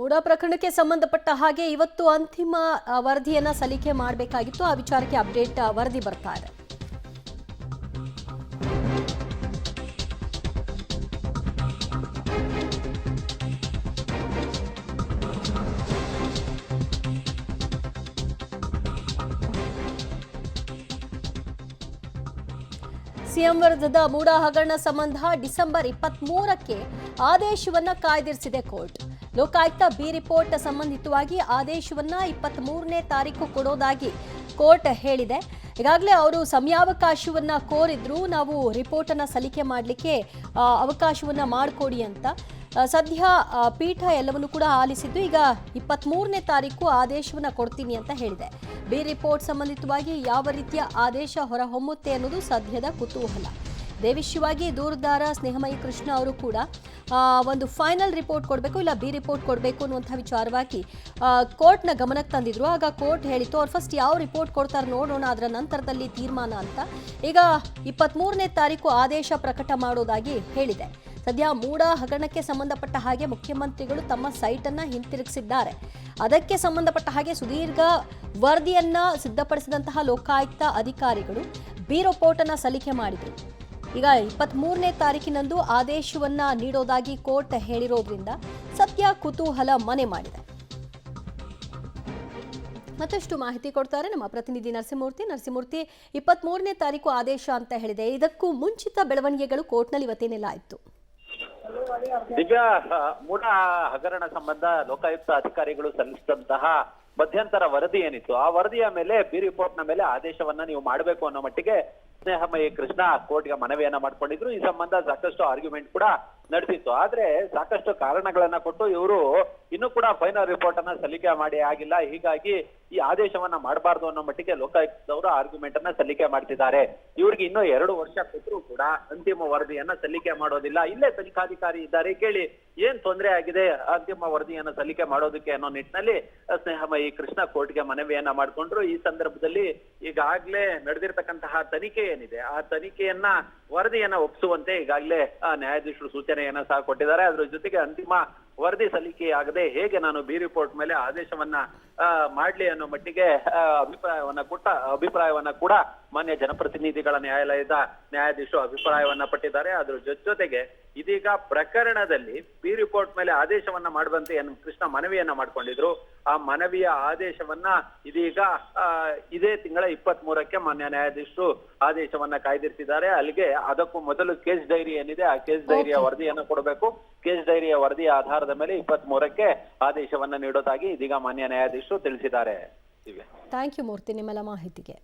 ಮೂಡಾ ಪ್ರಕರಣಕ್ಕೆ ಸಂಬಂಧಪಟ್ಟ ಹಾಗೆ ಇವತ್ತು ಅಂತಿಮ ವರದಿಯನ್ನ ಸಲ್ಲಿಕೆ ಮಾಡಬೇಕಾಗಿತ್ತು. ಆ ವಿಚಾರಕ್ಕೆ ಅಪ್ಡೇಟ್ ವರದಿ ಬರ್ತಾ ಇದೆ. ಸಿಎಂ ವಿರುದ್ಧದ ಮೂಡಾ ಹಗರಣ ಸಂಬಂಧ ಡಿಸೆಂಬರ್ 23ಕ್ಕೆ ಆದೇಶವನ್ನ ಕಾಯ್ದಿರಿಸಿದೆ ಕೋರ್ಟ್. ಲೋಕಾಯುಕ್ತ ಬಿ ರಿಪೋರ್ಟ್ ಸಂಬಂಧಿತವಾಗಿ ಆದೇಶವನ್ನ 23ನೇ ತಾರೀಕು ಕೊಡೋದಾಗಿ ಕೋರ್ಟ್ ಹೇಳಿದೆ. ಈಗಾಗಲೇ ಅವರು ಸಮಯಾವಕಾಶವನ್ನ ಕೋರಿದ್ರು, ನಾವು ರಿಪೋರ್ಟ್ ಅನ್ನ ಸಲ್ಲಿಕೆ ಮಾಡಲಿಕ್ಕೆ ಅವಕಾಶವನ್ನ ಮಾಡಿಕೊಡಿ ಅಂತ. ಸದ್ಯ ಪೀಠ ಎಲ್ಲವನ್ನು ಕೂಡ ಆಲಿಸಿದ್ದು ಈಗ 23ನೇ ತಾರೀಕು ಆದೇಶವನ್ನ ಕೊಡ್ತೀನಿ ಅಂತ ಹೇಳಿದೆ. ಬಿ ರಿಪೋರ್ಟ್ ಸಂಬಂಧಿತವಾಗಿ ಯಾವ ರೀತಿಯ ಆದೇಶ ಹೊರಹೊಮ್ಮುತ್ತೆ ಅನ್ನೋದು ಸದ್ಯದ ಕುತೂಹಲ. ಇದೇ ವಿಷಯವಾಗಿ ದೂರುದಾರ ಸ್ನೇಹಮಯಿ ಕೃಷ್ಣ ಅವರು ಕೂಡ ಒಂದು ಫೈನಲ್ ರಿಪೋರ್ಟ್ ಕೊಡಬೇಕು, ಇಲ್ಲ ಬಿ ರಿಪೋರ್ಟ್ ಕೊಡಬೇಕು ಅನ್ನುವಂಥ ವಿಚಾರವಾಗಿ ಕೋರ್ಟ್ನ ಗಮನಕ್ಕೆ ತಂದಿದ್ರು. ಆಗ ಕೋರ್ಟ್ ಹೇಳಿತ್ತು ಅವ್ರು ಫಸ್ಟ್ ಯಾವ ರಿಪೋರ್ಟ್ ಕೊಡ್ತಾರೆ ನೋಡೋಣ, ಅದರ ನಂತರದಲ್ಲಿ ತೀರ್ಮಾನ ಅಂತ. ಈಗ 23ನೇ ತಾರೀಕು ಆದೇಶ ಪ್ರಕಟ ಮಾಡೋದಾಗಿ ಹೇಳಿದೆ. ಸದ್ಯ ಮೂಡಾ ಹಗರಣಕ್ಕೆ ಸಂಬಂಧಪಟ್ಟ ಹಾಗೆ ಮುಖ್ಯಮಂತ್ರಿಗಳು ತಮ್ಮ ಸೈಟನ್ನು ಹಿಂತಿರುಗಿಸಿದ್ದಾರೆ. ಅದಕ್ಕೆ ಸಂಬಂಧಪಟ್ಟ ಹಾಗೆ ಸುದೀರ್ಘ ವರದಿಯನ್ನ ಸಿದ್ಧಪಡಿಸಿದಂತಹ ಲೋಕಾಯುಕ್ತ ಅಧಿಕಾರಿಗಳು ಬಿ ರಿಪೋರ್ಟ್ ಅನ್ನ ಸಲ್ಲಿಕೆ ಮಾಡಿದರು. ಈಗ 23ನೇ ತಾರೀಕಿನಂದು ಆದೇಶವನ್ನ ನೀಡೋದಾಗಿ ಕೋರ್ಟ್ ಹೇಳಿರೋದ್ರಿಂದ ಸದ್ಯ ಕುತೂಹಲ ಮನೆ ಮಾಡಿದೆ. ಮತ್ತಷ್ಟು ಮಾಹಿತಿ ಕೊಡ್ತಾರೆ ನಮ್ಮ ಪ್ರತಿನಿಧಿ ನರಸಿಂಹಮೂರ್ತಿ. 23ನೇ ತಾರೀಕು ಆದೇಶ ಅಂತ ಹೇಳಿದೆ. ಇದಕ್ಕೂ ಮುಂಚಿತ ಬೆಳವಣಿಗೆಗಳು ಕೋರ್ಟ್ನಲ್ಲಿ ಇವತ್ತೇನೆಲ್ಲ ಆಯ್ತು? ದಿವ್ಯಾ, ಮೂಡಾ ಹಗರಣ ಸಂಬಂಧ ಲೋಕಾಯುಕ್ತ ಅಧಿಕಾರಿಗಳು ಸಲ್ಲಿಸಿದಂತಹ ಮಧ್ಯಂತರ ವರದಿ ಏನಿತ್ತು, ಆ ವರದಿಯ ಮೇಲೆ ಬಿ ರಿಪೋರ್ಟ್ ನ ಮೇಲೆ ಆದೇಶವನ್ನ ನೀವು ಮಾಡಬೇಕು ಅನ್ನೋ ಮಟ್ಟಿಗೆ ಸ್ನೇಹಮಯಿ ಕೃಷ್ಣ ಕೋರ್ಟ್ಗೆ ಮನವಿಯನ್ನ ಮಾಡ್ಕೊಂಡಿದ್ರು. ಈ ಸಂಬಂಧ ಸಾಕಷ್ಟು ಆರ್ಗ್ಯುಮೆಂಟ್ ಕೂಡ ನಡೆಸಿತ್ತು. ಆದ್ರೆ ಸಾಕಷ್ಟು ಕಾರಣಗಳನ್ನ ಕೊಟ್ಟು ಇವರು ಇನ್ನೂ ಕೂಡ ಫೈನಲ್ ರಿಪೋರ್ಟ್ ಅನ್ನ ಸಲ್ಲಿಕೆ ಮಾಡಿ ಆಗಿಲ್ಲ, ಹೀಗಾಗಿ ಈ ಆದೇಶವನ್ನ ಮಾಡಬಾರ್ದು ಅನ್ನೋ ಮಟ್ಟಿಗೆ ಲೋಕಾಯುಕ್ತದವರು ಆರ್ಗ್ಯುಮೆಂಟ್ ಅನ್ನ ಸಲ್ಲಿಕೆ ಮಾಡ್ತಿದ್ದಾರೆ. ಇವ್ರಿಗೆ ಇನ್ನೂ 2 ವರ್ಷ ಕೊಟ್ಟರು ಕೂಡ ಅಂತಿಮ ವರದಿಯನ್ನ ಸಲ್ಲಿಕೆ ಮಾಡೋದಿಲ್ಲ. ಇಲ್ಲೇ ತನಿಖಾಧಿಕಾರಿ ಇದ್ದಾರೆ, ಕೇಳಿ ಏನ್ ತೊಂದರೆ ಆಗಿದೆ ಅಂತಿಮ ವರದಿಯನ್ನ ಸಲ್ಲಿಕೆ ಮಾಡೋದಕ್ಕೆ ಅನ್ನೋ ನಿಟ್ಟಿನಲ್ಲಿ ಸ್ನೇಹಮಯಿ ಕೃಷ್ಣ ಕೋರ್ಟ್ಗೆ ಮನವಿಯನ್ನ ಮಾಡ್ಕೊಂಡ್ರು. ಈ ಸಂದರ್ಭದಲ್ಲಿ ಈಗಾಗ್ಲೇ ನಡೆದಿರ್ತಕ್ಕಂತಹ ತನಿಖೆ ಏನಿದೆ, ಆ ತನಿಖೆಯನ್ನ ವರದಿಯನ್ನ ಒಪ್ಪಿಸುವಂತೆ ಈಗಾಗಲೇ ನ್ಯಾಯಾಧೀಶರು ಸೂಚನೆಯನ್ನ ಸಹ ಕೊಟ್ಟಿದ್ದಾರೆ. ಅದ್ರ ಜೊತೆಗೆ ಅಂತಿಮ ವರದಿ ಸಲ್ಲಿಕೆಯಾಗದೆ ಹೇಗೆ ನಾನು ಬಿ ರಿಪೋರ್ಟ್ ಮೇಲೆ ಆದೇಶವನ್ನ ಮಾಡ್ಲಿ ಅನ್ನೋ ಮಟ್ಟಿಗೆ ಅಭಿಪ್ರಾಯವನ್ನ ಕೂಡ ಮಾನ್ಯ ಜನಪ್ರತಿನಿಧಿಗಳ ನ್ಯಾಯಾಲಯದ ನ್ಯಾಯಾಧೀಶರು ಅಭಿಪ್ರಾಯವನ್ನ ಪಟ್ಟಿದ್ದಾರೆ. ಅದ್ರ ಜೊತೆಗೆ ಇದೀಗ ಪ್ರಕರಣದಲ್ಲಿ ಬಿ ರಿಪೋರ್ಟ್ ಮೇಲೆ ಆದೇಶವನ್ನ ಮಾಡುವಂತೆ ಕೃಷ್ಣ ಮನವಿಯನ್ನ ಮಾಡ್ಕೊಂಡಿದ್ರು. ಆ ಮನವಿಯ ಆದೇಶವನ್ನ ಇದೀಗ ಇದೇ ತಿಂಗಳ 23ಕ್ಕೆ ಮಾನ್ಯ ನ್ಯಾಯಾಧೀಶರು ಆದೇಶವನ್ನ ಕಾಯ್ದಿರಿಸಿದ್ದಾರೆ. ಅಲ್ಲಿಗೆ ಅದಕ್ಕೂ ಮೊದಲು ಕೇಸ್ ಡೈರಿ ಏನಿದೆ, ಆ ಕೇಸ್ ಡೈರಿಯ ವರದಿಯನ್ನ ಕೊಡಬೇಕು. ಕೇಸ್ ಡೈರಿಯ ವರದಿಯ ಆಧಾರದ ಮೇಲೆ 23ಕ್ಕೆ ಆದೇಶವನ್ನ ನೀಡೋದಾಗಿ ಇದೀಗ ಮಾನ್ಯ ನ್ಯಾಯಾಧೀಶರು ತಿಳಿಸಿದ್ದಾರೆ. ಥ್ಯಾಂಕ್ ಯು ಮೂರ್ತಿ, ನಿಮ್ಮೆಲ್ಲ ಮಾಹಿತಿಗೆ.